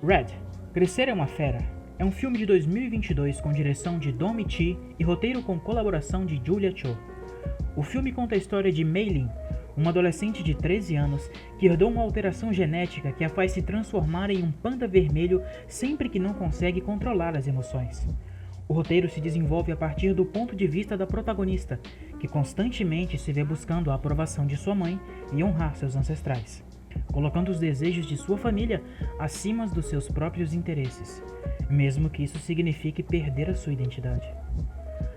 Red, Crescer é uma Fera é um filme de 2022 com direção de Dong Mi-chi e roteiro com colaboração de Julia Cho. O filme conta a história de Mei Lin, uma adolescente de 13 anos que herdou uma alteração genética que a faz se transformar em um panda vermelho sempre que não consegue controlar as emoções. O roteiro se desenvolve a partir do ponto de vista da protagonista, que constantemente se vê buscando a aprovação de sua mãe e honrar seus ancestrais, colocando os desejos de sua família acima dos seus próprios interesses, mesmo que isso signifique perder a sua identidade.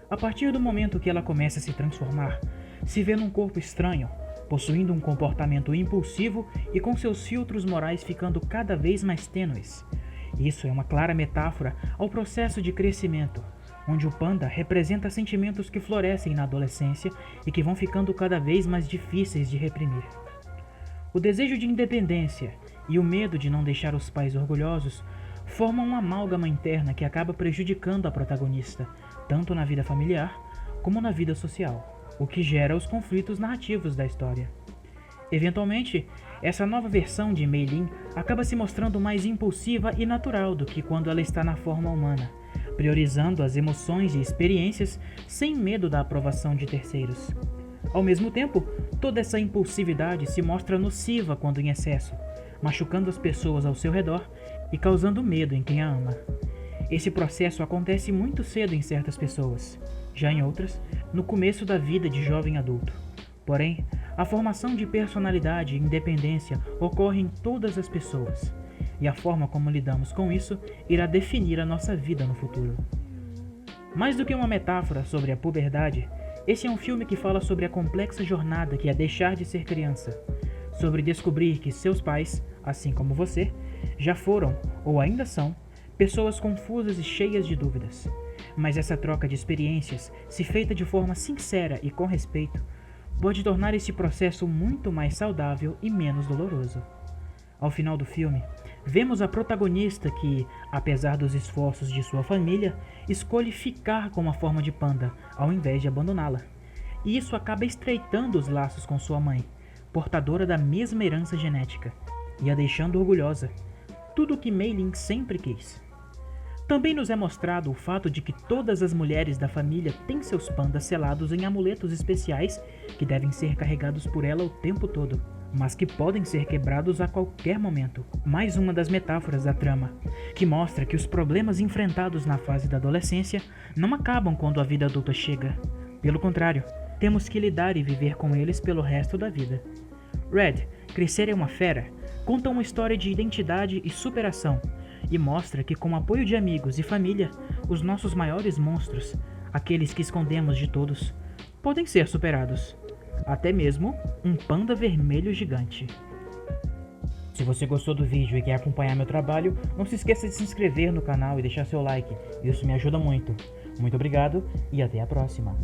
A partir do momento que ela começa a se transformar, se vê num corpo estranho, possuindo um comportamento impulsivo e com seus filtros morais ficando cada vez mais tênues. Isso é uma clara metáfora ao processo de crescimento, onde o panda representa sentimentos que florescem na adolescência e que vão ficando cada vez mais difíceis de reprimir. O desejo de independência e o medo de não deixar os pais orgulhosos formam uma amálgama interna que acaba prejudicando a protagonista, tanto na vida familiar como na vida social, o que gera os conflitos narrativos da história. Eventualmente, essa nova versão de Mei Lin acaba se mostrando mais impulsiva e natural do que quando ela está na forma humana, priorizando as emoções e experiências sem medo da aprovação de terceiros. Ao mesmo tempo, toda essa impulsividade se mostra nociva quando em excesso, machucando as pessoas ao seu redor e causando medo em quem a ama. Esse processo acontece muito cedo em certas pessoas, já em outras, no começo da vida de jovem adulto. Porém, a formação de personalidade e independência ocorre em todas as pessoas, e a forma como lidamos com isso irá definir a nossa vida no futuro. Mais do que uma metáfora sobre a puberdade, esse é um filme que fala sobre a complexa jornada que é deixar de ser criança, sobre descobrir que seus pais, assim como você, já foram, ou ainda são, pessoas confusas e cheias de dúvidas. Mas essa troca de experiências, se feita de forma sincera e com respeito, pode tornar esse processo muito mais saudável e menos doloroso. Ao final do filme, vemos a protagonista que, apesar dos esforços de sua família, escolhe ficar com a forma de panda, ao invés de abandoná-la. E isso acaba estreitando os laços com sua mãe, portadora da mesma herança genética, e a deixando orgulhosa, tudo o que Mei Lin sempre quis. Também nos é mostrado o fato de que todas as mulheres da família têm seus pandas selados em amuletos especiais que devem ser carregados por ela o tempo todo, mas que podem ser quebrados a qualquer momento. Mais uma das metáforas da trama, que mostra que os problemas enfrentados na fase da adolescência não acabam quando a vida adulta chega. Pelo contrário, temos que lidar e viver com eles pelo resto da vida. Red, Crescer é uma Fera conta uma história de identidade e superação, e mostra que com o apoio de amigos e família, os nossos maiores monstros, aqueles que escondemos de todos, podem ser superados. Até mesmo um panda vermelho gigante. Se você gostou do vídeo e quer acompanhar meu trabalho, não se esqueça de se inscrever no canal e deixar seu like, isso me ajuda muito. Muito obrigado e até a próxima.